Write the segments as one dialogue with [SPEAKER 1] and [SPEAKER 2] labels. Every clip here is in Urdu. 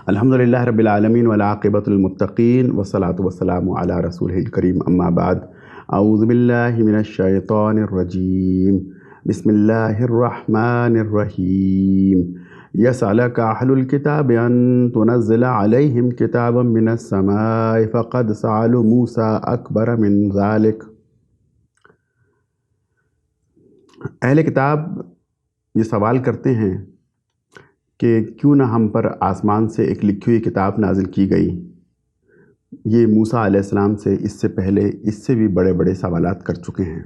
[SPEAKER 1] الحمدللہ رب العالمین والعاقبۃ للمتقین والصلاۃ والسلام علی رسولہ الکریم اما بعد اعوذ باللہ من الشیطان الرجیم بسم اللہ الرحمن الرحیم یسألک اہل الکتاب ان تنزل علیہم کتابا من السماء فقد سألوا موسیٰ اکبر من ذلک۔ اہل کتاب یہ سوال کرتے ہیں کہ کیوں نہ ہم پر آسمان سے ایک لکھی ہوئی کتاب نازل کی گئی۔ یہ موسیٰ علیہ السلام سے اس سے پہلے اس سے بھی بڑے بڑے سوالات کر چکے ہیں۔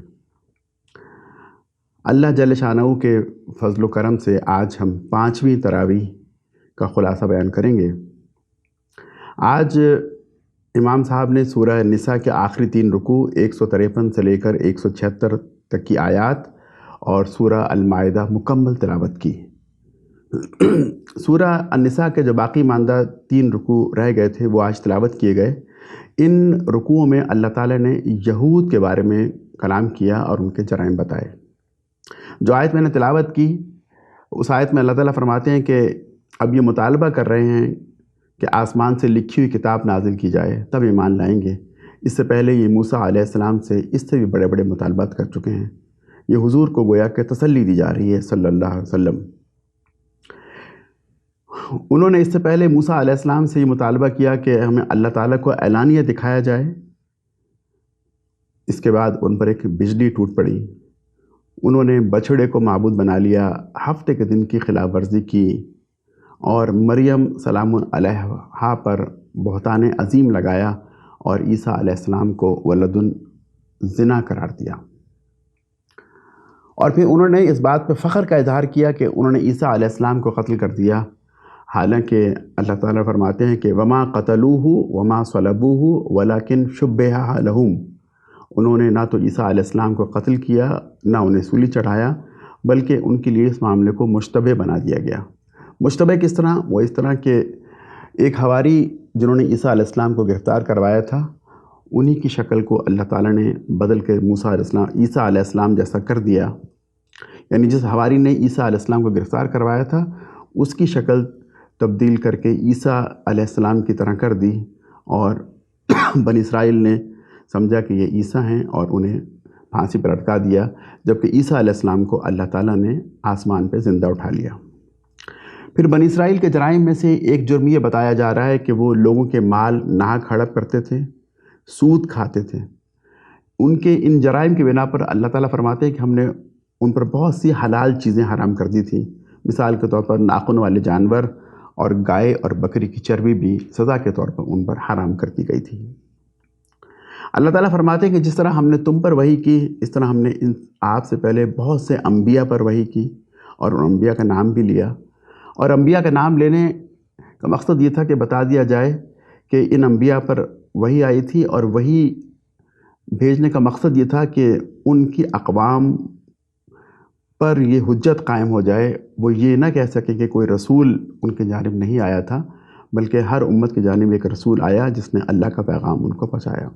[SPEAKER 1] اللہ جل شانہ کے فضل و کرم سے آج ہم 5ویں تراویح کا خلاصہ بیان کریں گے۔ آج امام صاحب نے سورہ نساء کے آخری 3 رکوع 153 سے لے کر 176 تک کی آیات اور سورہ المائدہ مکمل تلاوت کی۔ سورہ النساء کے جو باقی ماندہ 3 رکوع رہ گئے تھے وہ آج تلاوت کیے گئے۔ ان رکوعوں میں اللہ تعالیٰ نے یہود کے بارے میں کلام کیا اور ان کے جرائم بتائے۔ جو آیت میں نے تلاوت کی اس آیت میں اللہ تعالیٰ فرماتے ہیں کہ اب یہ مطالبہ کر رہے ہیں کہ آسمان سے لکھی ہوئی کتاب نازل کی جائے تب ایمان لائیں گے۔ اس سے پہلے یہ موسیٰ علیہ السلام سے اس سے بھی بڑے بڑے مطالبات کر چکے ہیں۔ یہ حضور کو گویا کہ تسلی دی جا رہی ہے صلی اللہ علیہ وسلم۔ انہوں نے اس سے پہلے موسیٰ علیہ السلام سے یہ مطالبہ کیا کہ ہمیں اللہ تعالیٰ کو اعلانیہ دکھایا جائے۔ اس کے بعد ان پر ایک بجلی ٹوٹ پڑی۔ انہوں نے بچھڑے کو معبود بنا لیا، ہفتے کے دن کی خلاف ورزی کی اور مریم سلام علیہا پر بہتان عظیم لگایا اور عیسیٰ علیہ السلام کو ولد الزنا قرار دیا۔ اور پھر انہوں نے اس بات پہ فخر کا اظہار کیا کہ انہوں نے عیسیٰ علیہ السلام کو قتل کر دیا، حالانکہ اللہ تعالیٰ فرماتے ہیں کہ وما قتلوہ وما صلبوہ ولکن شبہ لہم۔ انہوں نے نہ تو عیسیٰ علیہ السلام کو قتل کیا نہ انہیں سولی چڑھایا، بلکہ ان کے لیے اس معاملے کو مشتبہ بنا دیا گیا۔ مشتبہ کس طرح؟ وہ اس طرح کہ ایک حواری جنہوں نے عیسیٰ علیہ السلام کو گرفتار کروایا تھا انہی کی شکل کو اللہ تعالیٰ نے بدل کے عیسیٰ علیہ السلام جیسا کر دیا۔ یعنی جس حواری نے عیسیٰ علیہ السلام کو گرفتار کروایا تھا اس کی شکل تبدیل کر کے عیسیٰ علیہ السلام کی طرح کر دی، اور بنی اسرائیل نے سمجھا کہ یہ عیسیٰ ہیں اور انہیں پھانسی پر لٹکا دیا، جبکہ عیسیٰ علیہ السلام کو اللہ تعالیٰ نے آسمان پہ زندہ اٹھا لیا۔ پھر بنی اسرائیل کے جرائم میں سے ایک جرم یہ بتایا جا رہا ہے کہ وہ لوگوں کے مال ناحق ہڑپ کرتے تھے، سود کھاتے تھے۔ ان کے ان جرائم کی بنا پر اللہ تعالیٰ فرماتے ہیں کہ ہم نے ان پر بہت سی حلال چیزیں حرام کر دی تھیں۔ مثال کے طور پر ناخن والے جانور اور گائے اور بکری کی چربی بھی سزا کے طور پر ان پر حرام کر دی گئی تھی۔ اللہ تعالیٰ فرماتے ہیں کہ جس طرح ہم نے تم پر وحی کی اس طرح ہم نے آپ سے پہلے بہت سے انبیاء پر وحی کی اور ان انبیاء کا نام بھی لیا۔ اور انبیاء کا نام لینے کا مقصد یہ تھا کہ بتا دیا جائے کہ ان انبیاء پر وحی آئی تھی، اور وحی بھیجنے کا مقصد یہ تھا کہ ان کی اقوام پر یہ حجت قائم ہو جائے، وہ یہ نہ کہہ سکے کہ کوئی رسول ان کی جانب نہیں آیا تھا، بلکہ ہر امت کی جانب ایک رسول آیا جس نے اللہ کا پیغام ان کو پہنچایا۔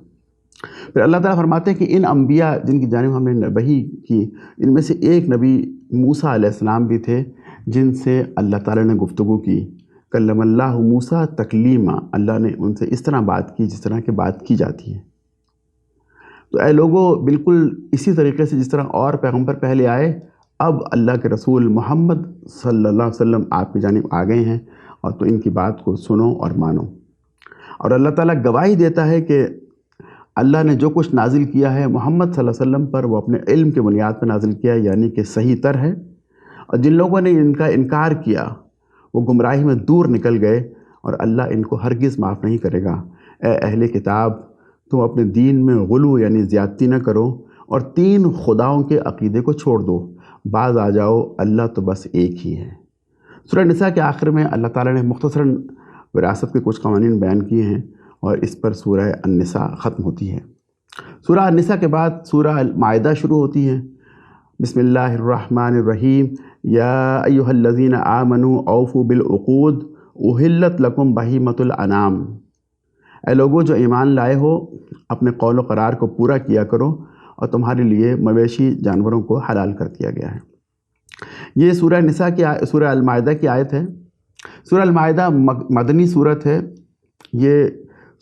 [SPEAKER 1] پھر اللہ تعالیٰ فرماتے ہیں کہ ان انبیاء جن کی جانب ہم نے وحی کی ان میں سے ایک نبی موسیٰ علیہ السلام بھی تھے جن سے اللہ تعالیٰ نے گفتگو کی۔ کلم اللہ موسیٰ تکلیما، اللہ نے ان سے اس طرح بات کی جس طرح کہ بات کی جاتی ہے۔ تو اے لوگوں، بالکل اسی طریقے سے جس طرح اور پیغمبر پہلے آئے، اب اللہ کے رسول محمد صلی اللہ علیہ وسلم آپ کی جانب آ گئے ہیں، اور تو ان کی بات کو سنو اور مانو۔ اور اللہ تعالیٰ گواہی دیتا ہے کہ اللہ نے جو کچھ نازل کیا ہے محمد صلی اللہ علیہ وسلم پر وہ اپنے علم کے بنیاد پر نازل کیا ہے، یعنی کہ صحیح تر ہے، اور جن لوگوں نے ان کا انکار کیا وہ گمراہی میں دور نکل گئے، اور اللہ ان کو ہرگز معاف نہیں کرے گا۔ اے اہل کتاب، تم اپنے دین میں غلو یعنی زیادتی نہ کرو، اور 3 خداؤں کے عقیدے کو چھوڑ دو، باز آ جاؤ، اللہ تو بس ایک ہی ہے۔ سورہ نساء کے آخر میں اللہ تعالیٰ نے مختصراً وراثت کے کچھ قوانین بیان کیے ہیں، اور اس پر سورہ النساء ختم ہوتی ہے۔ سورہ النساء کے بعد سورہ المائدہ شروع ہوتی ہے۔ بسم اللہ الرحمن الرحیم، یا ایہا الذین آمنوا اوفوا بالعقود احلت لکم بہیمۃ الانعام۔ اے لوگوں جو ایمان لائے ہو، اپنے قول و قرار کو پورا کیا کرو، اور تمہارے لیے مویشی جانوروں کو حلال کر دیا گیا ہے۔ یہ سورہ نساء کی سورہ المائدہ کی آیت ہے۔ سورہ المائدہ مدنی صورت ہے. یہ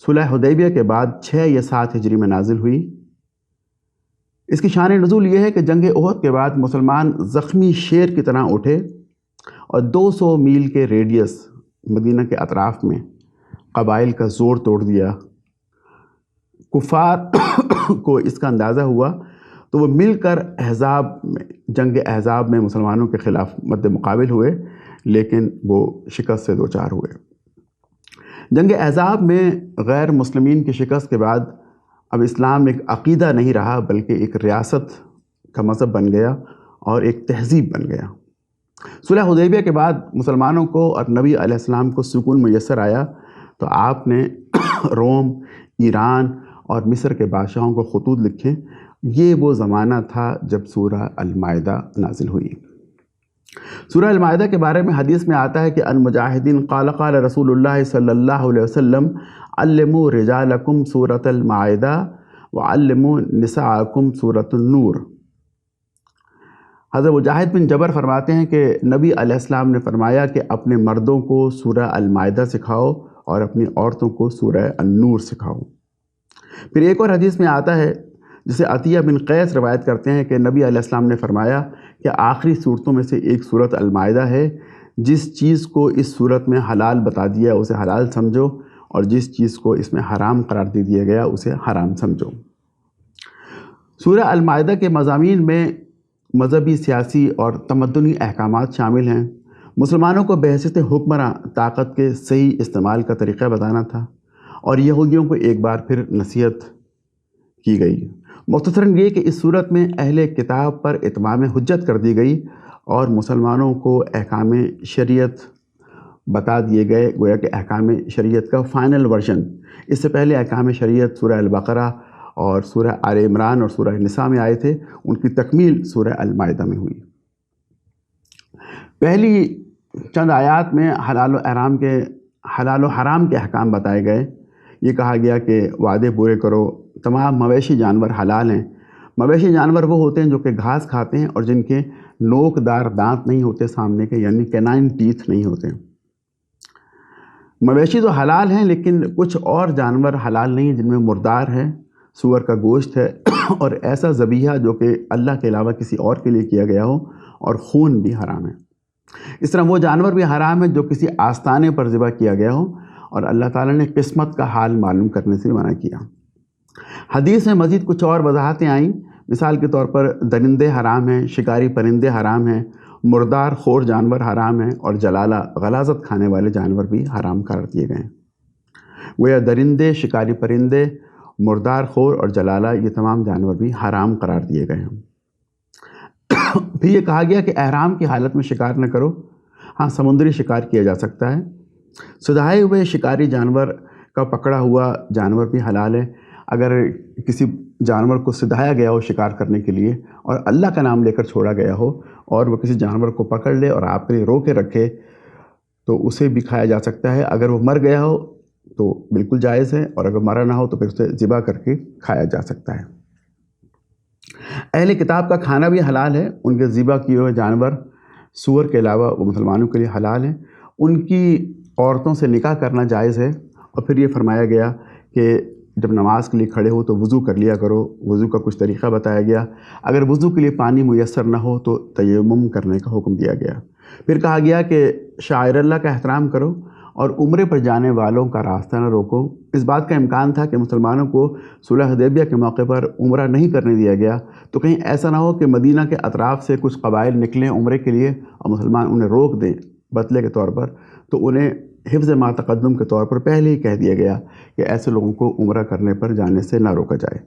[SPEAKER 1] صلح حدیبیہ کے بعد 6 یا 7 ہجری میں نازل ہوئی. اس کی شان نزول یہ ہے کہ جنگ احد کے بعد مسلمان زخمی شیر کی طرح اٹھے اور 200 میل کے ریڈیس مدینہ کے اطراف میں قبائل کا زور توڑ دیا. کفار کو اس کا اندازہ ہوا تو وہ مل کر جنگ احزاب میں مسلمانوں کے خلاف مد مقابل ہوئے، لیکن وہ شکست سے دوچار ہوئے. جنگ احزاب میں غیر مسلمین کی شکست کے بعد اب اسلام ایک عقیدہ نہیں رہا بلکہ ایک ریاست کا مذہب بن گیا اور ایک تہذیب بن گیا. صلح حدیبیہ کے بعد مسلمانوں کو اور نبی علیہ السلام کو سکون میسر آیا تو آپ نے روم، ایران اور مصر کے بادشاہوں کو خطوط لکھے. یہ وہ زمانہ تھا جب سورہ المائدہ نازل ہوئی. سورہ المائدہ کے بارے میں حدیث میں آتا ہے کہ المجاہدین قال قال رسول اللہ صلی اللہ علیہ وسلم علموا رجالکم سورۃ المائدہ وعلموا نساءکم سورۃ النور. حضرت مجاہد بن جبر فرماتے ہیں کہ نبی علیہ السلام نے فرمایا کہ اپنے مردوں کو سورہ المائدہ سکھاؤ اور اپنی عورتوں کو سورہ النور سکھاؤ. پھر ایک اور حدیث میں آتا ہے جسے عطیہ بن قیس روایت کرتے ہیں کہ نبی علیہ السلام نے فرمایا کہ آخری صورتوں میں سے ایک صورت المائدہ ہے. جس چیز کو اس صورت میں حلال بتا دیا اسے حلال سمجھو اور جس چیز کو اس میں حرام قرار دے دیا گیا اسے حرام سمجھو. سورہ المائدہ کے مضامین میں مذہبی، سیاسی اور تمدنی احکامات شامل ہیں. مسلمانوں کو بحیثیت حکمراں طاقت کے صحیح استعمال کا طریقہ بتانا تھا اور یہودیوں کو ایک بار پھر نصیحت کی گئی. مختصراً یہ کہ اس صورت میں اہل کتاب پر اتمام حجت کر دی گئی اور مسلمانوں کو احکام شریعت بتا دیے گئے، گویا کہ احکام شریعت کا فائنل ورژن. اس سے پہلے احکام شریعت سورہ البقرہ اور سورہ آل عمران اور سورہ نساء میں آئے تھے، ان کی تکمیل سورہ المائدہ میں ہوئی. پہلی چند آیات میں حلال و حرام کے احکام بتائے گئے. یہ کہا گیا کہ وعدے پورے کرو. تمام مویشی جانور حلال ہیں. مویشی جانور وہ ہوتے ہیں جو کہ گھاس کھاتے ہیں اور جن کے نوک دار دانت نہیں ہوتے سامنے کے، یعنی کینائن ٹیتھ نہیں ہوتے. مویشی تو حلال ہیں لیکن کچھ اور جانور حلال نہیں ہیں جن میں مردار ہے، سور کا گوشت ہے اور ایسا ذبیحہ جو کہ اللہ کے علاوہ کسی اور کے لیے کیا گیا ہو، اور خون بھی حرام ہے. اس طرح وہ جانور بھی حرام ہے جو کسی آستانے پر ذبح کیا گیا ہو اور اللہ تعالیٰ نے قسمت کا حال معلوم کرنے سے منع کیا. حدیث میں مزید کچھ اور وضاحتیں آئیں. مثال کے طور پر درندے حرام ہیں، شکاری پرندے حرام ہیں، مردار خور جانور حرام ہیں اور جلالہ غلاظت کھانے والے جانور بھی حرام قرار دیے گئے ہیں. گویا درندے، شکاری پرندے، مردار خور اور جلالہ یہ تمام جانور بھی حرام قرار دیے گئے ہیں. پھر یہ کہا گیا کہ احرام کی حالت میں شکار نہ کرو. ہاں، سمندری شکار کیا جا سکتا ہے. سدھائے ہوئے شکاری جانور کا پکڑا ہوا جانور بھی حلال ہے. اگر کسی جانور کو سدھایا گیا ہو شکار کرنے کے لیے اور اللہ کا نام لے کر چھوڑا گیا ہو اور وہ کسی جانور کو پکڑ لے اور آپ کے لیے رو کے رکھے تو اسے بھی کھایا جا سکتا ہے. اگر وہ مر گیا ہو تو بالکل جائز ہے اور اگر مرا نہ ہو تو پھر اسے ذبح کر کے کھایا جا سکتا ہے. اہل کتاب کا کھانا بھی حلال ہے. ان کے ذبح کیے ہوئے جانور سور کے علاوہ وہ مسلمانوں کے لیے حلال ہیں. ان کی عورتوں سے نکاح کرنا جائز ہے. اور پھر یہ فرمایا گیا کہ جب نماز کے لیے کھڑے ہو تو وضو کر لیا کرو. وضو کا کچھ طریقہ بتایا گیا. اگر وضو کے لیے پانی میسر نہ ہو تو تیمم کرنے کا حکم دیا گیا. پھر کہا گیا کہ شاعر اللہ کا احترام کرو اور عمرے پر جانے والوں کا راستہ نہ روکو. اس بات کا امکان تھا کہ مسلمانوں کو صلح حدیبیہ کے موقع پر عمرہ نہیں کرنے دیا گیا تو کہیں ایسا نہ ہو کہ مدینہ کے اطراف سے کچھ قبائل نکلیں عمرے کے لیے اور مسلمان انہیں روک دیں بدلے کے طور پر. تو انہیں حفظ ما تقدم کے طور پر پہلے ہی کہہ دیا گیا کہ ایسے لوگوں کو عمرہ کرنے پر جانے سے نہ روکا جائے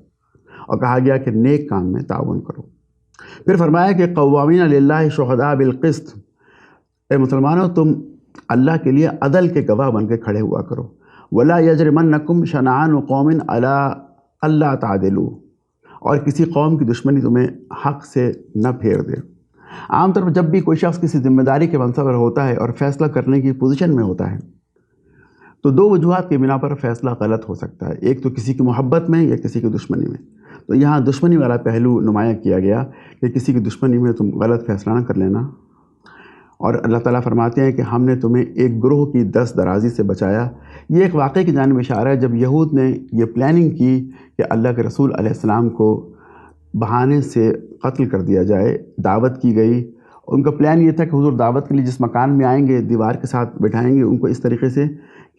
[SPEAKER 1] اور کہا گیا کہ نیک کام میں تعاون کرو. پھر فرمایا کہ قوامین للہ شہداء بالقسط. اے مسلمانوں، تم اللہ کے لیے عدل کے گواہ بن کے کھڑے ہوا کرو. ولا یجرمنکم شنعان قوم علی الا تعدلوا. اور کسی قوم کی دشمنی تمہیں حق سے نہ پھیر دے. عام طور پر جب بھی کوئی شخص کسی ذمہ داری کے منصب پر ہوتا ہے اور فیصلہ کرنے کی پوزیشن میں ہوتا ہے تو دو وجوہات کی بنا پر فیصلہ غلط ہو سکتا ہے. ایک تو کسی کی محبت میں یا کسی کی دشمنی میں. تو یہاں دشمنی والا پہلو نمایاں کیا گیا کہ کسی کی دشمنی میں تم غلط فیصلہ نہ کر لینا. اور اللہ تعالیٰ فرماتے ہیں کہ ہم نے تمہیں ایک گروہ کی دست درازی سے بچایا۔ یہ ایک واقعے کی جانب اشارہ ہے جب یہود نے یہ پلاننگ کی کہ اللہ کے رسول علیہ السلام کو بہانے سے قتل کر دیا جائے، دعوت کی گئی۔ ان کا پلان یہ تھا کہ حضور دعوت کے لیے جس مکان میں آئیں گے دیوار کے ساتھ بٹھائیں گے ان کو اس طریقے سے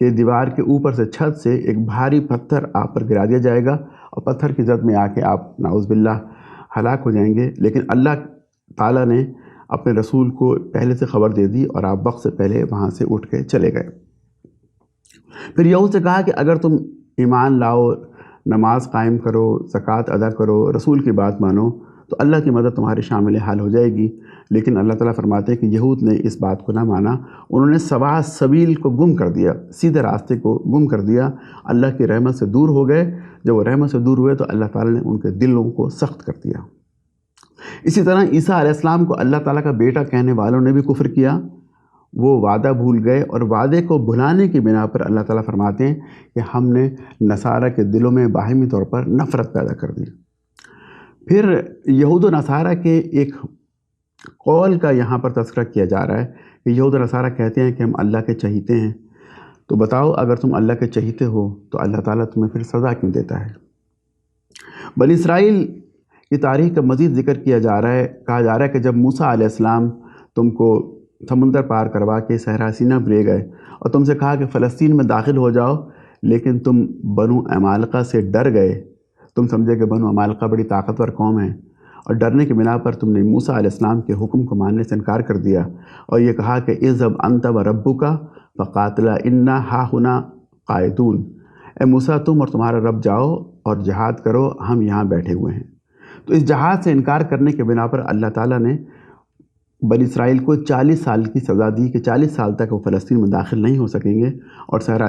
[SPEAKER 1] کہ دیوار کے اوپر سے چھت سے ایک بھاری پتھر آپ پر گرا دیا جائے گا اور پتھر کی زد میں آ کے آپ نعوذ باللہ ہلاک ہو جائیں گے۔ لیکن اللہ تعالیٰ نے اپنے رسول کو پہلے سے خبر دے دی اور آپ وقت سے پہلے وہاں سے اٹھ کے چلے گئے۔ پھر یہود سے کہا کہ اگر تم ایمان لاؤ، نماز قائم کرو، زکوٰۃ ادا کرو، رسول کی بات مانو تو اللہ کی مدد تمہارے شامل حال ہو جائے گی۔ لیکن اللہ تعالیٰ فرماتے ہیں کہ یہود نے اس بات کو نہ مانا، انہوں نے سوا سبیل کو گم کر دیا، سیدھے راستے کو گم کر دیا، اللہ کی رحمت سے دور ہو گئے۔ جب وہ رحمت سے دور ہوئے تو اللہ تعالیٰ نے ان کے دلوں کو سخت کر دیا۔ اسی طرح عیسیٰ علیہ السلام کو اللہ تعالیٰ کا بیٹا کہنے والوں نے بھی کفر کیا، وہ وعدہ بھول گئے اور وعدے کو بھلانے کی بنا پر اللہ تعالیٰ فرماتے ہیں کہ ہم نے نصارہ کے دلوں میں باہمی طور پر نفرت پیدا کر دی۔ پھر یہود و نصارہ کے ایک قول کا یہاں پر تذکرہ کیا جا رہا ہے کہ یہود و نصارہ کہتے ہیں کہ ہم اللہ کے چہیتے ہیں، تو بتاؤ اگر تم اللہ کے چہیتے ہو تو اللہ تعالیٰ تمہیں پھر سزا کیوں دیتا ہے؟ بنی اسرائیل کی تاریخ کا مزید ذکر کیا جا رہا ہے، کہا جا رہا ہے کہ جب موسیٰ علیہ السلام تم کو سمندر پار کروا کے صحرا سینا پر لے گئے اور تم سے کہا کہ فلسطین میں داخل ہو جاؤ، لیکن تم بنو عمالقہ سے ڈر گئے، تم سمجھے کہ بنو عمالقہ بڑی طاقتور قوم ہے اور ڈرنے کی بنا پر تم نے موسیٰ علیہ السلام کے حکم کو ماننے سے انکار کر دیا اور یہ کہا کہ اذهب انت وربک فقاتلا انا ہاہنا قاعدون، اے موسیٰ تم اور تمہارا رب جاؤ اور جہاد کرو، ہم یہاں بیٹھے ہوئے ہیں۔ تو اس جہاد سے انکار کرنے کے بنا پر اللہ تعالیٰ نے بنی اسرائیل کو 40 سال کی سزا دی کہ 40 سال تک وہ فلسطین میں داخل نہیں ہو سکیں گے اور صحرا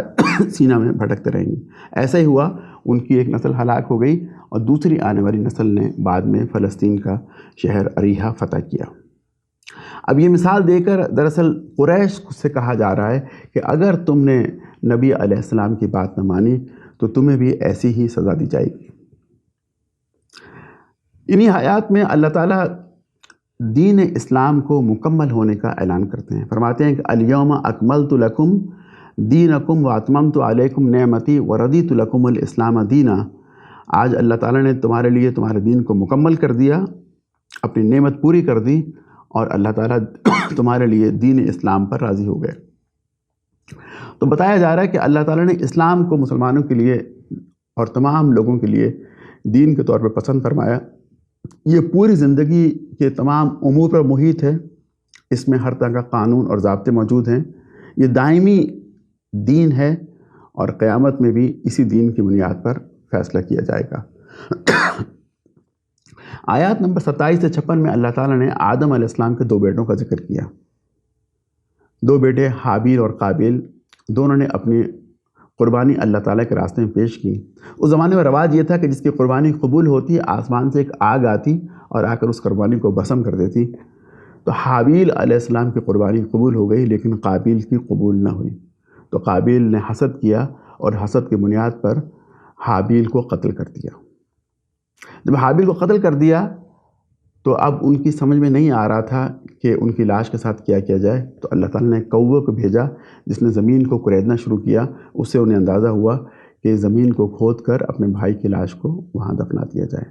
[SPEAKER 1] سینا میں بھٹکتے رہیں گے۔ ایسا ہی ہوا، ان کی ایک نسل ہلاک ہو گئی اور دوسری آنے والی نسل نے بعد میں فلسطین کا شہر اریحہ فتح کیا۔ اب یہ مثال دے کر دراصل قریش سے کہا جا رہا ہے کہ اگر تم نے نبی علیہ السلام کی بات نہ مانی تو تمہیں بھی ایسی ہی سزا دی جائے گی۔ انہی آیات میں اللہ تعالیٰ دین اسلام کو مکمل ہونے کا اعلان کرتے ہیں، فرماتے ہیں کہ الیوم اکملت لکم دینکم واتممت علیکم نعمتی ورضیت لکم الاسلام دینا، آج اللہ تعالیٰ نے تمہارے لیے تمہارے دین کو مکمل کر دیا، اپنی نعمت پوری کر دی اور اللہ تعالیٰ تمہارے لیے دین اسلام پر راضی ہو گئے۔ تو بتایا جا رہا ہے کہ اللہ تعالیٰ نے اسلام کو مسلمانوں کے لیے اور تمام لوگوں کے لیے دین کے طور پر پسند فرمایا۔ یہ پوری زندگی کے تمام امور پر محیط ہے، اس میں ہر طرح کا قانون اور ضابطے موجود ہیں، یہ دائمی دین ہے اور قیامت میں بھی اسی دین کی بنیاد پر فیصلہ کیا جائے گا۔ آیات نمبر 27 سے 56 میں اللہ تعالیٰ نے آدم علیہ السلام کے 2 بیٹوں کا ذکر کیا۔ 2 بیٹے حابیل اور قابیل، دونوں نے اپنی قربانی اللہ تعالیٰ کے راستے میں پیش کی۔ اس زمانے میں رواج یہ تھا کہ جس کی قربانی قبول ہوتی آسمان سے ایک آگ آتی اور آ کر اس قربانی کو بھسم کر دیتی۔ تو حابیل علیہ السلام کی قربانی قبول ہو گئی لیکن قابیل کی قبول نہ ہوئی، تو قابیل نے حسد کیا اور حسد کی بنیاد پر حابیل کو قتل کر دیا۔ جب حابیل کو قتل کر دیا تو اب ان کی سمجھ میں نہیں آ رہا تھا کہ ان کی لاش کے ساتھ کیا کیا جائے، تو اللہ تعالیٰ نے کوے کو بھیجا جس نے زمین کو کریدنا شروع کیا۔ اس سے انہیں اندازہ ہوا کہ زمین کو کھود کر اپنے بھائی کی لاش کو وہاں دفنا دیا جائے۔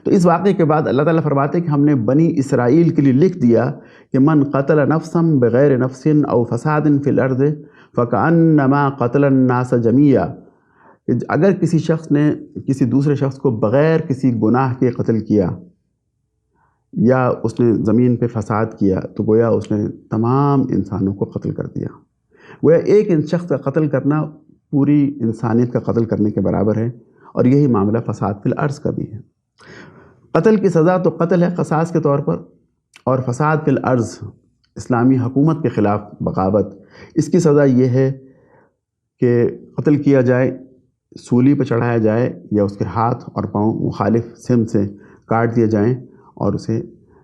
[SPEAKER 1] تو اس واقعے کے بعد اللہ تعالیٰ فرماتے ہیں کہ ہم نے بنی اسرائیل کے لیے لکھ دیا کہ من قتل نفسا بغیر نفس او فساد فی الارض فکأنما قتل الناس جميعا، کہ اگر کسی شخص نے کسی دوسرے شخص کو بغیر کسی گناہ کے قتل کیا یا اس نے زمین پہ فساد کیا تو گویا اس نے تمام انسانوں کو قتل کر دیا۔ گویا ایک شخص کا قتل کرنا پوری انسانیت کا قتل کرنے کے برابر ہے، اور یہی معاملہ فساد فی الارض کا بھی ہے۔ قتل کی سزا تو قتل ہے قصاص کے طور پر، اور فساد فی الارض اسلامی حکومت کے خلاف بغاوت، اس کی سزا یہ ہے کہ قتل کیا جائے، سولی پہ چڑھایا جائے یا اس کے ہاتھ اور پاؤں مخالف سمت سے کاٹ دیے جائیں اور اسے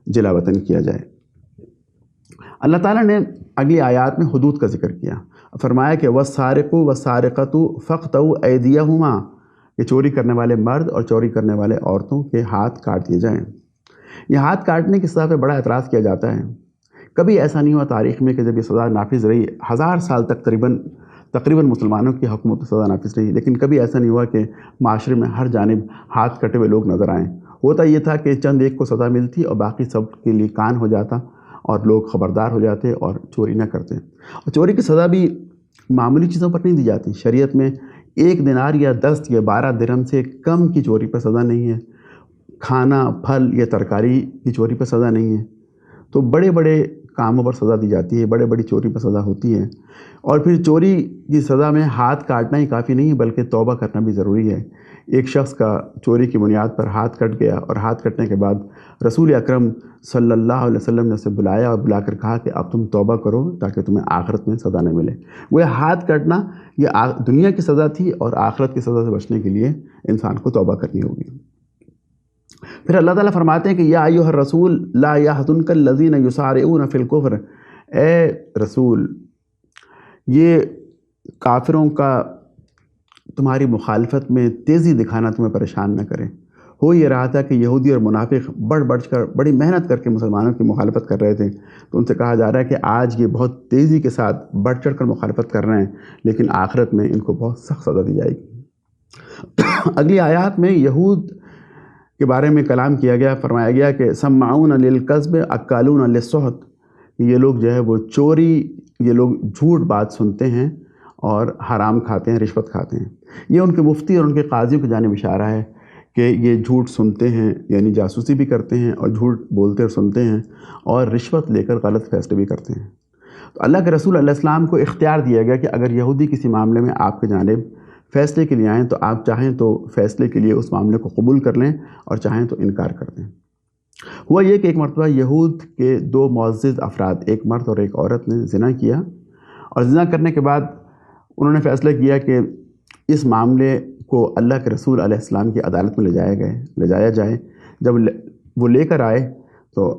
[SPEAKER 1] جلا وطن کیا جائے۔ اللہ تعالیٰ نے اگلی آیات میں حدود کا ذکر کیا، فرمایا کہ وَالسَّارِقُ وَالسَّارِقَةُ فَاقْطَعُوا أَيْدِيَهُمَا، کہ چوری کرنے والے مرد اور چوری کرنے والے عورتوں کے ہاتھ کاٹ دیے جائیں۔ یہ ہاتھ کاٹنے کی سزا پہ بڑا اعتراض کیا جاتا ہے کبھی ایسا نہیں ہوا تاریخ میں کہ جب یہ سزا نافذ رہی، 1000 سال تک تقریباً مسلمانوں کی حکومت سزا نافذ رہی، لیکن کبھی ایسا نہیں ہوا کہ معاشرے میں ہر جانب ہاتھ کٹے ہوئے لوگ نظر آئیں۔ ہوتا یہ تھا کہ چند ایک کو سزا ملتی اور باقی سب کے لیے کان ہو جاتا اور لوگ خبردار ہو جاتے اور چوری نہ کرتے۔ اور چوری کی سزا بھی معمولی چیزوں پر نہیں دی جاتی، شریعت میں 1 دینار یا 10 یا 12 درہم سے کم کی چوری پر سزا نہیں ہے، کھانا، پھل یا ترکاری کی چوری پر سزا نہیں ہے۔ تو بڑے بڑے کاموں پر سزا دی جاتی ہے، بڑی چوری پر سزا ہوتی ہے۔ اور پھر چوری کی سزا میں ہاتھ کاٹنا ہی کافی نہیں ہے بلکہ توبہ کرنا بھی ضروری ہے۔ ایک شخص کا چوری کی بنیاد پر ہاتھ کٹ گیا اور ہاتھ کٹنے کے بعد رسول اکرم صلی اللہ علیہ وسلم نے اسے بلایا اور بلا کر کہا کہ اب تم توبہ کرو تاکہ تمہیں آخرت میں سزا نہ ملے۔ وہ ہاتھ کٹنا یہ دنیا کی سزا تھی اور آخرت کی سزا سے بچنے کے لیے انسان کو توبہ کرنی ہوگی۔ پھر اللہ تعالیٰ فرماتے ہیں کہ یا ایھا الرسول لا یحزنک الذین یسارعون فی الکفر، اے رسول یہ کافروں کا تمہاری مخالفت میں تیزی دکھانا تمہیں پریشان نہ کرے۔ ہو یہ رہا تھا کہ یہودی اور منافق بڑھ کر بڑی محنت کر کے مسلمانوں کی مخالفت کر رہے تھے، تو ان سے کہا جا رہا ہے کہ آج یہ بہت تیزی کے ساتھ بڑھ چڑھ کر مخالفت کر رہے ہیں، لیکن آخرت میں ان کو بہت سخت سزا دی جائے گی۔ اگلی آیات میں یہود کے بارے میں کلام کیا گیا، فرمایا گیا کہ سماعون للکذب اکالون للسحت، یہ لوگ جو ہے وہ چوری، یہ لوگ جھوٹ بات سنتے ہیں اور حرام کھاتے ہیں، رشوت کھاتے ہیں۔ یہ ان کے مفتی اور ان کے قاضیوں کی جانب اشارہ ہے کہ یہ جھوٹ سنتے ہیں، یعنی جاسوسی بھی کرتے ہیں اور جھوٹ بولتے اور سنتے ہیں اور رشوت لے کر غلط فیصلے بھی کرتے ہیں۔ تو اللہ کے رسول علیہ السلام کو اختیار دیا گیا کہ اگر یہودی کسی معاملے میں آپ کی جانب فیصلے کے لیے آئیں تو آپ چاہیں تو فیصلے کے لیے اس معاملے کو قبول کر لیں اور چاہیں تو انکار کر دیں۔ ہوا یہ کہ ایک مرتبہ یہود کے 2 معزز افراد، ایک مرد اور ایک عورت نے زنا کیا، اور زنا کرنے کے بعد انہوں نے فیصلہ کیا کہ اس معاملے کو اللہ کے رسول علیہ السلام کی عدالت میں لے جایا جائے۔ جب وہ لے کر آئے تو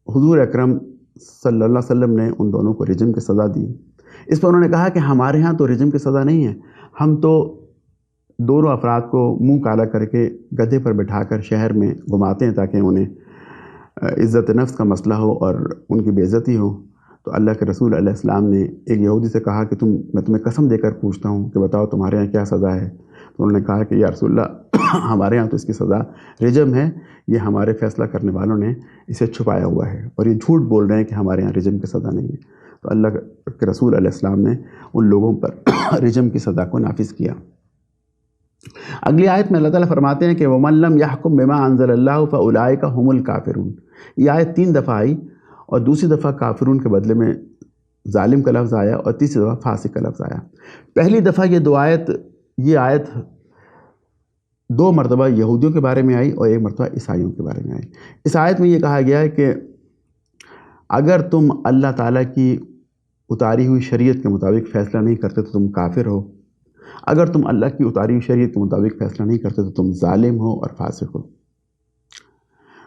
[SPEAKER 1] حضور اکرم صلی اللہ علیہ وسلم نے ان دونوں کو رجم کی سزا دی۔ اس پر انہوں نے کہا کہ ہمارے ہاں تو رجم کی سزا نہیں ہے، ہم تو دونوں افراد کو منہ کالا کر کے گدھے پر بٹھا کر شہر میں گھماتے ہیں تاکہ انہیں عزت نفس کا مسئلہ ہو اور ان کی بے عزتی ہو۔ تو اللہ کے رسول علیہ السلام نے ایک یہودی سے کہا کہ میں تمہیں قسم دے کر پوچھتا ہوں کہ بتاؤ تمہارے یہاں کیا سزا ہے؟ تو انہوں نے کہا کہ یا رسول اللہ ہمارے یہاں تو اس کی سزا رجم ہے، یہ ہمارے فیصلہ کرنے والوں نے اسے چھپایا ہوا ہے اور یہ جھوٹ بول رہے ہیں کہ ہمارے یہاں رجم کی سزا نہیں ہے۔ تو اللہ کے رسول علیہ السلام نے ان لوگوں پر رجم کی سزا کو نافذ کیا۔ اگلی آیت میں اللہ تعالیٰ فرماتے ہیں کہ وَمَن لَّمْ يَحْكُم بِمَا أَنزَلَ اللَّهُ فَأُولَٰئِكَ هُمُ الْكَافِرُونَ۔ یہ آیت 3 دفعہ آئی اور دوسری دفعہ کافرون کے بدلے میں ظالم کا لفظ آیا اور تیسری دفعہ فاسق کا لفظ آیا۔ پہلی دفعہ یہ آیت 2 مرتبہ یہودیوں کے بارے میں آئی اور 1 مرتبہ عیسائیوں کے بارے میں آئی۔ اس آیت میں یہ کہا گیا ہے کہ اگر تم اللہ تعالیٰ کی اتاری ہوئی شریعت کے مطابق فیصلہ نہیں کرتے تو تم کافر ہو، اگر تم اللہ کی اتاری ہوئی شریعت کے مطابق فیصلہ نہیں کرتے تو تم ظالم ہو اور فاسق ہو۔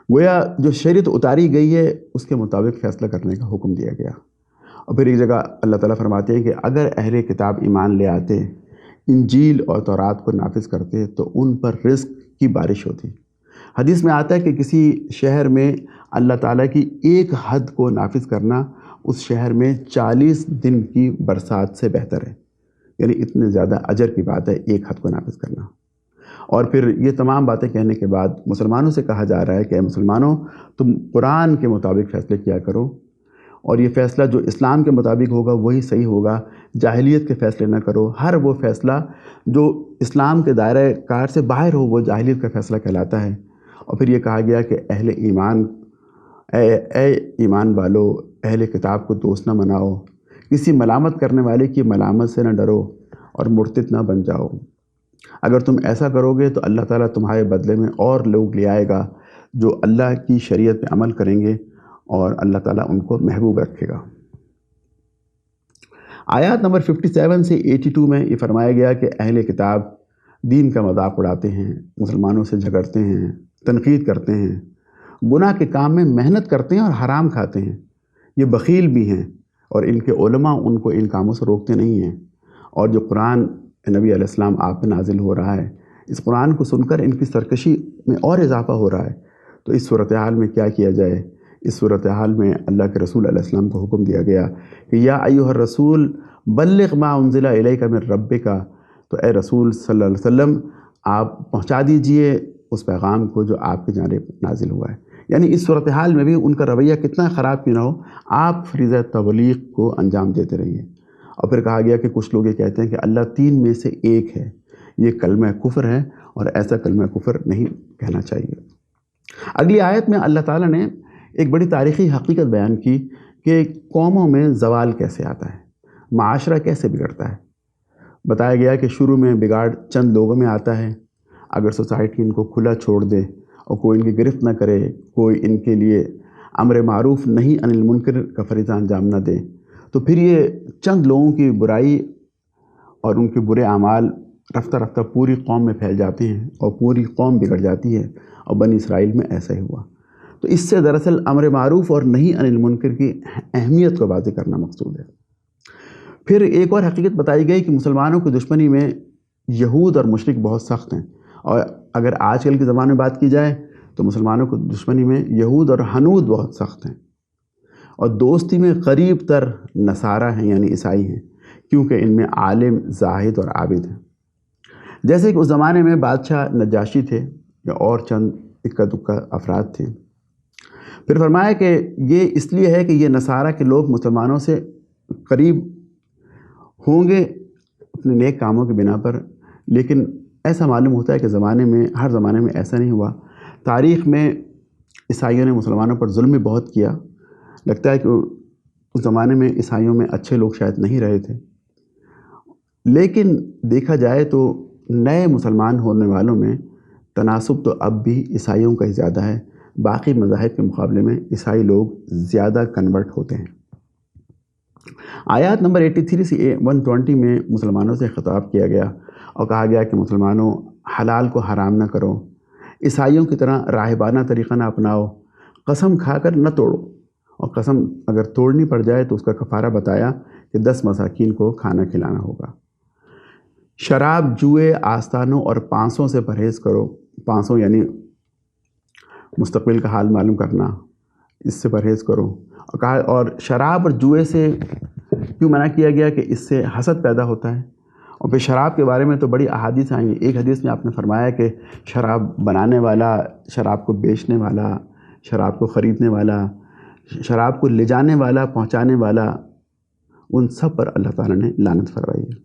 [SPEAKER 1] گویا جو شریعت اتاری گئی ہے اس کے مطابق فیصلہ کرنے کا حکم دیا گیا۔ اور پھر ایک جگہ اللہ تعالیٰ فرماتے ہیں کہ اگر اہل کتاب ایمان لے آتے، انجیل اور تورات کو نافذ کرتے تو ان پر رزق کی بارش ہوتی۔ حدیث میں آتا ہے کہ کسی شہر میں اللہ تعالیٰ کی ایک حد کو نافذ کرنا اس شہر میں 40 دن کی برسات سے بہتر ہے، یعنی اتنے زیادہ اجر کی بات ہے ایک حد کو نافذ کرنا۔ اور پھر یہ تمام باتیں کہنے کے بعد مسلمانوں سے کہا جا رہا ہے کہ اے مسلمانوں تم قرآن کے مطابق فیصلے کیا کرو، اور یہ فیصلہ جو اسلام کے مطابق ہوگا وہی صحیح ہوگا، جاہلیت کے فیصلے نہ کرو۔ ہر وہ فیصلہ جو اسلام کے دائرہ کار سے باہر ہو وہ جاہلیت کا فیصلہ کہلاتا ہے۔ اور پھر یہ کہا گیا کہ اہل ایمان اے ایمان والو اہل کتاب کو دوست نہ بناؤ، کسی ملامت کرنے والے کی ملامت سے نہ ڈرو اور مرتد نہ بن جاؤ۔ اگر تم ایسا کرو گے تو اللہ تعالیٰ تمہارے بدلے میں اور لوگ لے آئے گا جو اللہ کی شریعت پہ عمل کریں گے اور اللہ تعالیٰ ان کو محبوب رکھے گا۔ آیات نمبر 57 سے 82 میں یہ فرمایا گیا کہ اہل کتاب دین کا مذاق اڑاتے ہیں، مسلمانوں سے جھگڑتے ہیں، تنقید کرتے ہیں، گناہ کے کام میں محنت کرتے ہیں اور حرام کھاتے ہیں، یہ بخیل بھی ہیں اور ان کے علماء ان کو ان کاموں سے روکتے نہیں ہیں۔ اور جو قرآن نبی علیہ السلام آپ پہ نازل ہو رہا ہے، اس قرآن کو سن کر ان کی سرکشی میں اور اضافہ ہو رہا ہے۔ تو اس صورتحال میں کیا کیا جائے اس صورتحال میں اللہ کے رسول علیہ السلام کو حکم دیا گیا کہ یا ایھا الرسول بلغ ما انزل الیک من ربک، تو اے رسول صلی اللہ علیہ وسلم آپ پہنچا دیجئے اس پیغام کو جو آپ کی جانب نازل ہوا ہے۔ یعنی اس صورتحال میں بھی ان کا رویہ کتنا خراب کیوں نہ ہو، آپ فریضہ تبلیغ کو انجام دیتے رہیے۔ اور پھر کہا گیا کہ کچھ لوگ یہ کہتے ہیں کہ اللہ تین میں سے ایک ہے، یہ کلمہ کفر ہے، اور ایسا کلمہ کفر نہیں کہنا چاہیے۔ اگلی آیت میں اللہ تعالیٰ نے ایک بڑی تاریخی حقیقت بیان کی کہ قوموں میں زوال کیسے آتا ہے، معاشرہ کیسے بگڑتا ہے۔ بتایا گیا کہ شروع میں بگاڑ چند لوگوں میں آتا ہے، اگر سوسائٹی ان کو کھلا چھوڑ دے اور کوئی ان کی گرفت نہ کرے، کوئی ان کے لیے امر معروف نہیں عن المنکر کا فریضہ انجام نہ دے، تو پھر یہ چند لوگوں کی برائی اور ان کے برے اعمال رفتہ رفتہ پوری قوم میں پھیل جاتے ہیں اور پوری قوم بگڑ جاتی ہے، اور بنی اسرائیل میں ایسا ہی ہوا۔ تو اس سے دراصل امر معروف اور نہی عن المنکر کی اہمیت کو واضح کرنا مقصود ہے۔ پھر ایک اور حقیقت بتائی گئی کہ مسلمانوں کی دشمنی میں یہود اور مشرک بہت سخت ہیں، اور اگر آج کل کے زمانے میں بات کی جائے تو مسلمانوں کی دشمنی میں یہود اور ہنود بہت سخت ہیں، اور دوستی میں قریب تر نصارہ ہیں یعنی عیسائی ہیں، کیونکہ ان میں عالم، زاہد اور عابد ہیں۔ جیسے کہ اس زمانے میں بادشاہ نجاشی تھے یا اور چند اکا دکا افراد تھے۔ پھر فرمایا کہ یہ اس لیے ہے کہ یہ نصارہ کے لوگ مسلمانوں سے قریب ہوں گے اپنے نیک کاموں کی بنا پر، لیکن ایسا معلوم ہوتا ہے کہ ہر زمانے میں ایسا نہیں ہوا۔ تاریخ میں عیسائیوں نے مسلمانوں پر ظلم بھی بہت کیا، لگتا ہے کہ اس زمانے میں عیسائیوں میں اچھے لوگ شاید نہیں رہے تھے، لیکن دیکھا جائے تو نئے مسلمان ہونے والوں میں تناسب تو اب بھی عیسائیوں کا ہی زیادہ ہے، باقی مذاہب کے مقابلے میں عیسائی لوگ زیادہ کنورٹ ہوتے ہیں۔ آیات نمبر 83 سے 120 میں مسلمانوں سے خطاب کیا گیا اور کہا گیا کہ مسلمانوں حلال کو حرام نہ کرو، عیسائیوں کی طرح راہبانہ طریقہ نہ اپناؤ، قسم کھا کر نہ توڑو، اور قسم اگر توڑنی پڑ جائے تو اس کا کفارہ بتایا کہ 10 مساکین کو کھانا کھلانا ہوگا۔ شراب، جوئے، آستانوں اور پانسوں سے پرہیز کرو، پانسوں یعنی مستقبل کا حال معلوم کرنا، اس سے پرہیز کرو، اور کہا اور شراب اور جوئے سے کیوں منع کیا گیا کہ اس سے حسد پیدا ہوتا ہے۔ اور پھر شراب کے بارے میں تو بڑی احادیث آئیں گی۔ ایک حدیث میں آپ نے فرمایا کہ شراب بنانے والا، شراب کو بیچنے والا، شراب کو خریدنے والا، شراب کو لے جانے والا، پہنچانے والا، ان سب پر اللہ تعالیٰ نے لعنت فرمائی ہے۔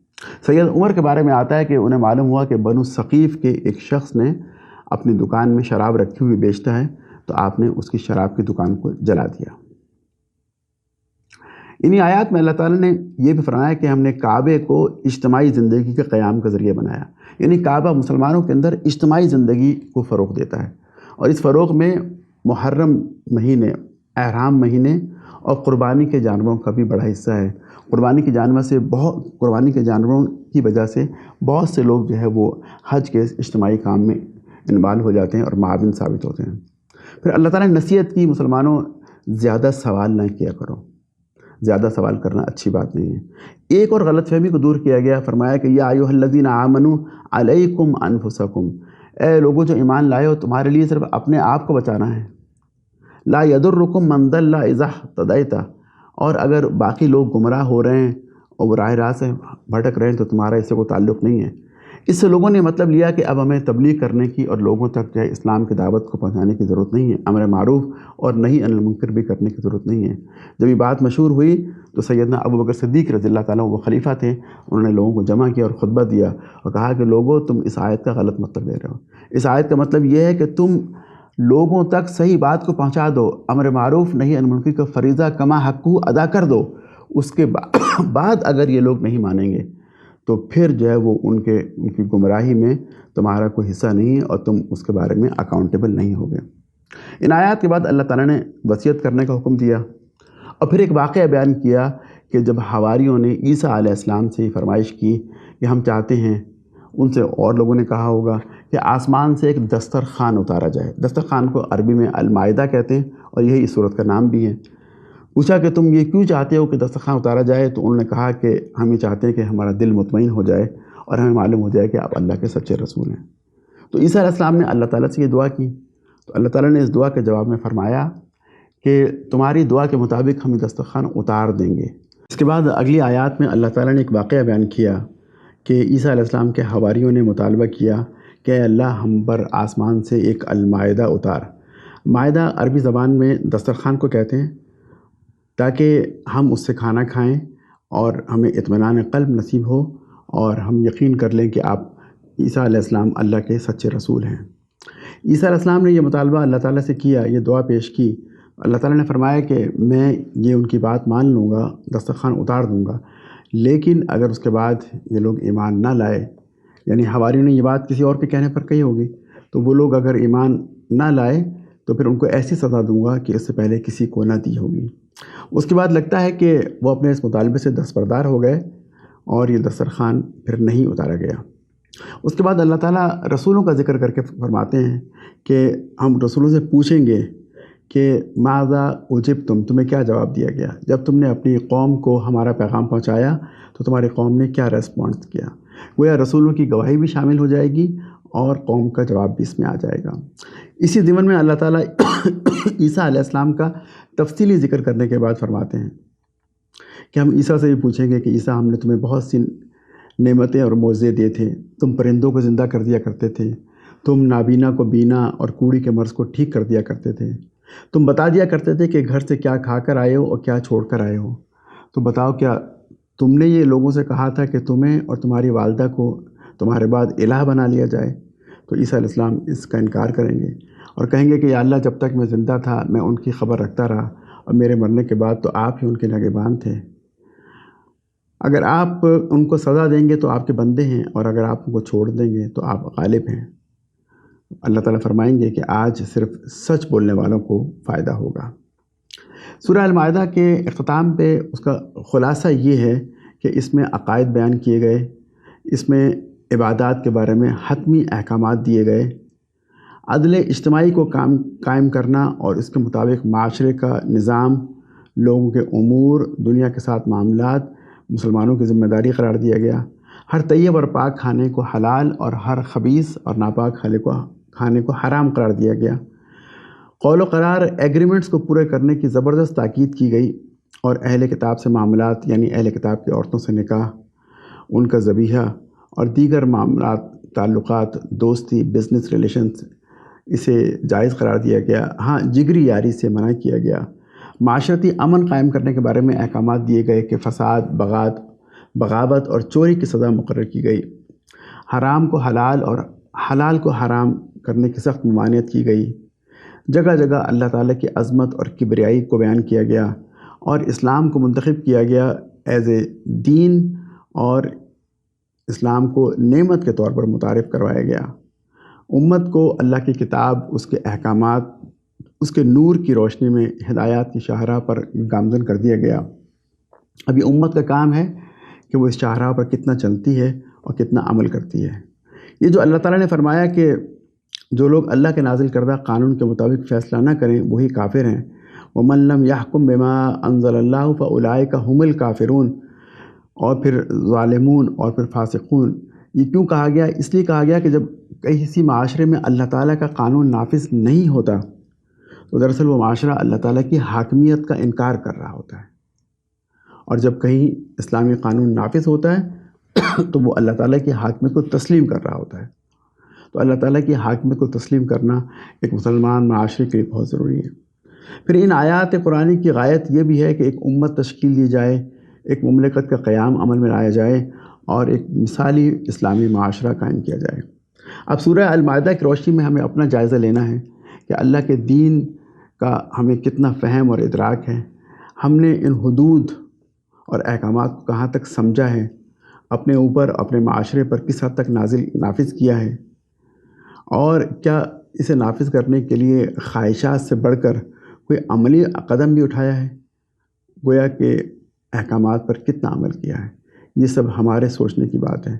[SPEAKER 1] سید عمر کے بارے میں آتا ہے کہ انہیں معلوم ہوا کہ بنو ثقیف کے ایک شخص نے اپنی دکان میں شراب رکھی ہوئی بیچتا ہے، تو آپ نے اس کی شراب کی دکان کو جلا دیا۔ انہی آیات میں اللہ تعالیٰ نے یہ بھی فرمایا کہ ہم نے کعبے کو اجتماعی زندگی کے قیام کا ذریعہ بنایا، یعنی کعبہ مسلمانوں کے اندر اجتماعی زندگی کو فروغ دیتا ہے، اور اس فروغ میں محرم مہینے، احرام مہینے اور قربانی کے جانوروں کا بھی بڑا حصہ ہے۔ قربانی کے جانوروں کی وجہ سے بہت سے لوگ جو ہے وہ حج کے اجتماعی کام میں انوالو ہو جاتے ہیں اور معاون ثابت ہوتے ہیں۔ پھر اللہ تعالیٰ نے نصیحت کی، مسلمانوں زیادہ سوال نہ کیا کرو، زیادہ سوال کرنا اچھی بات نہیں ہے۔ ایک اور غلط فہمی کو دور کیا گیا، فرمایا کہ یا ایھا الذین آمنوا علیکم انفسکم، اے لوگوں جو ایمان لائے ہو، تمہارے لیے صرف اپنے آپ کو بچانا ہے۔ لا یضرکم من ضل اذا اہتدیت، اور اگر باقی لوگ گمراہ ہو رہے ہیں اور وہ راہ راست سے بھٹک رہے ہیں تو تمہارا اس سے کوئی تعلق نہیں ہے۔ اس سے لوگوں نے مطلب لیا کہ اب ہمیں تبلیغ کرنے کی اور لوگوں تک جو ہے اسلام کی دعوت کو پہنچانے کی ضرورت نہیں ہے، امر معروف اور نہی عن المنکر بھی کرنے کی ضرورت نہیں ہے۔ جب یہ بات مشہور ہوئی تو سیدنا ابو بکر صدیق رضی اللہ تعالیٰ وہ خلیفہ تھے، انہوں نے لوگوں کو جمع کیا اور خطبہ دیا اور کہا کہ لوگوں تم اس آیت کا غلط مطلب لے رہے ہو۔ اس آیت کا مطلب یہ ہے کہ تم لوگوں تک صحیح بات کو پہنچا دو، امر معروف نہی عن المنکر کا فریضہ کما حقہ ادا کر دو، اس کے بعد اگر یہ لوگ نہیں مانیں گے تو پھر جو ہے وہ ان کی گمراہی میں تمہارا کوئی حصہ نہیں ہے اور تم اس کے بارے میں اکاؤنٹیبل نہیں ہوگے۔ ان آیات کے بعد اللہ تعالیٰ نے وصیت کرنے کا حکم دیا، اور پھر ایک واقعہ بیان کیا کہ جب حواریوں نے عیسیٰ علیہ السلام سے فرمائش کی کہ ہم چاہتے ہیں، ان سے اور لوگوں نے کہا ہوگا کہ آسمان سے ایک دسترخوان اتارا جائے۔ دسترخوان کو عربی میں المائدہ کہتے ہیں اور یہی اس صورت کا نام بھی ہے۔ پوچھا کہ تم یہ کیوں چاہتے ہو کہ دسترخوان اتارا جائے؟ تو انہوں نے کہا کہ ہم یہ چاہتے ہیں کہ ہمارا دل مطمئن ہو جائے اور ہمیں معلوم ہو جائے کہ آپ اللہ کے سچے رسول ہیں۔ تو عیسیٰ علیہ السلام نے اللہ تعالیٰ سے یہ دعا کی، تو اللہ تعالیٰ نے اس دعا کے جواب میں فرمایا کہ تمہاری دعا کے مطابق ہم دسترخوان اتار دیں گے۔ اس کے بعد اگلی آیات میں اللہ تعالیٰ نے ایک واقعہ بیان کیا کہ عیسیٰ علیہ السلام کے حواریوں نے مطالبہ کیا کہ اے اللہ ہم پر آسمان سے ایک المائدہ اتار۔ مائدہ عربی زبان میں دسترخوان کو کہتے ہیں، تاکہ ہم اس سے کھانا کھائیں اور ہمیں اطمینان قلب نصیب ہو اور ہم یقین کر لیں کہ آپ عیسیٰ علیہ السلام اللہ کے سچے رسول ہیں۔ عیسیٰ علیہ السلام نے یہ مطالبہ اللہ تعالیٰ سے کیا، یہ دعا پیش کی۔ اللہ تعالیٰ نے فرمایا کہ میں یہ ان کی بات مان لوں گا، دسترخوان اتار دوں گا، لیکن اگر اس کے بعد یہ لوگ ایمان نہ لائے، یعنی حواریوں نے یہ بات کسی اور کے کہنے پر کہی ہوگی، تو وہ لوگ اگر ایمان نہ لائے تو پھر ان کو ایسی سزا دوں گا کہ اس سے پہلے کسی کو نہ دی ہوگی۔ اس کے بعد لگتا ہے کہ وہ اپنے اس مطالبے سے دستبردار ہو گئے اور یہ دسترخوان پھر نہیں اتارا گیا۔ اس کے بعد اللہ تعالیٰ رسولوں کا ذکر کر کے فرماتے ہیں کہ ہم رسولوں سے پوچھیں گے کہ ماذا اجبتم، تمہیں کیا جواب دیا گیا؟ جب تم نے اپنی قوم کو ہمارا پیغام پہنچایا تو تمہاری قوم نے کیا ریسپانس کیا؟ گویا رسولوں کی گواہی بھی شامل ہو جائے گی اور قوم کا جواب بھی اس میں آ جائے گا۔ اسی ضمن میں اللہ تعالیٰ عیسیٰ علیہ السلام کا تفصیلی ذکر کرنے کے بعد فرماتے ہیں کہ ہم عیسیٰ سے بھی پوچھیں گے کہ عیسیٰ ہم نے تمہیں بہت سی نعمتیں اور معجزے دیے تھے، تم پرندوں کو زندہ کر دیا کرتے تھے، تم نابینا کو بینا اور کوڑی کے مرض کو ٹھیک کر دیا کرتے تھے، تم بتا دیا کرتے تھے کہ گھر سے کیا کھا کر آئے ہو اور کیا چھوڑ کر آئے ہو، تو بتاؤ کیا تم نے یہ لوگوں سے کہا تھا کہ تمہیں اور تمہاری والدہ کو تمہارے بعد الہ بنا لیا جائے؟ تو عیسیٰ علیہ السلام اس کا انکار کریں گے اور کہیں گے کہ یا اللہ جب تک میں زندہ تھا میں ان کی خبر رکھتا رہا اور میرے مرنے کے بعد تو آپ ہی ان کے نگہبان تھے۔ اگر آپ ان کو سزا دیں گے تو آپ کے بندے ہیں اور اگر آپ ان کو چھوڑ دیں گے تو آپ غالب ہیں۔ اللہ تعالیٰ فرمائیں گے کہ آج صرف سچ بولنے والوں کو فائدہ ہوگا۔ سورہ المائدہ کے اختتام پہ اس کا خلاصہ یہ ہے کہ اس میں عقائد بیان کیے گئے، اس میں عبادات کے بارے میں حتمی احکامات دیے گئے، عدل اجتماعی کو قائم کرنا اور اس کے مطابق معاشرے کا نظام، لوگوں کے امور، دنیا کے ساتھ معاملات مسلمانوں کی ذمہ داری قرار دیا گیا، ہر طیب اور پاک کھانے کو حلال اور ہر خبیث اور ناپاک کھانے کو حرام قرار دیا گیا، قول و قرار ایگریمنٹس کو پورے کرنے کی زبردست تاکید کی گئی، اور اہل کتاب سے معاملات یعنی اہل کتاب کی عورتوں سے نکاح، ان کا ذبیحہ اور دیگر معاملات، تعلقات، دوستی، بزنس ریلیشنز اسے جائز قرار دیا گیا۔ ہاں، جگری یاری سے منع کیا گیا۔ معاشرتی امن قائم کرنے کے بارے میں احکامات دیے گئے کہ فساد، بغاوت اور چوری کی سزا مقرر کی گئی، حرام کو حلال اور حلال کو حرام کرنے کی سخت ممانعت کی گئی، جگہ جگہ اللہ تعالیٰ کی عظمت اور کبریائی کو بیان کیا گیا اور اسلام کو منتخب کیا گیا ایز اے دین اور اسلام کو نعمت کے طور پر متعارف کروایا گیا۔ امت کو اللہ کی کتاب، اس کے احکامات، اس کے نور کی روشنی میں ہدایات کی شاہراہ پر گامزن کر دیا گیا۔ ابھی امت کا کام ہے کہ وہ اس شاہراہ پر کتنا چلتی ہے اور کتنا عمل کرتی ہے۔ یہ جو اللہ تعالیٰ نے فرمایا کہ جو لوگ اللہ کے نازل کردہ قانون کے مطابق فیصلہ نہ کریں وہی کافر ہیں، وَمَن لَّمْ يَحْكُم بِمَا أَنزَلَ اللَّهُ فَأُولَٰئِكَ هُمُ الْكَافِرُونَ، اور پھر ظالمون اور پھر فاسقون۔ یہ کیوں کہا گیا؟ اس لیے کہا گیا کہ جب کسی معاشرے میں اللہ تعالیٰ کا قانون نافذ نہیں ہوتا تو دراصل وہ معاشرہ اللہ تعالیٰ کی حاکمیت کا انکار کر رہا ہوتا ہے، اور جب کہیں اسلامی قانون نافذ ہوتا ہے تو وہ اللہ تعالیٰ کی حاکمیت کو تسلیم کر رہا ہوتا ہے۔ تو اللہ تعالیٰ کی حاکمیت کو تسلیم کرنا ایک مسلمان معاشرے کے لیے بہت ضروری ہے۔ پھر ان آیات قرآنی کی غایت یہ بھی ہے کہ ایک امت تشکیل دی جائے، ایک مملکت کا قیام عمل میں لایا جائے اور ایک مثالی اسلامی معاشرہ قائم کیا جائے۔ اب سورہ المائدہ کی روشنی میں ہمیں اپنا جائزہ لینا ہے کہ اللہ کے دین کا ہمیں کتنا فہم اور ادراک ہے، ہم نے ان حدود اور احکامات کو کہاں تک سمجھا ہے، اپنے اوپر، اپنے معاشرے پر کس حد تک نافذ کیا ہے، اور کیا اسے نافذ کرنے کے لیے خواہشات سے بڑھ کر کوئی عملی قدم بھی اٹھایا ہے، گویا کہ احکامات پر کتنا عمل کیا ہے۔ یہ سب ہمارے سوچنے کی بات ہے۔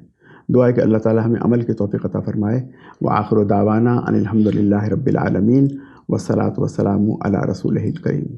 [SPEAKER 1] دعا ہے کہ اللہ تعالی ہمیں عمل کی توفیق عطا فرمائے۔ وآخر دعوانا ان الحمد للہ رب العالمین، والصلاۃ والسلام علی رسولہ الکریم۔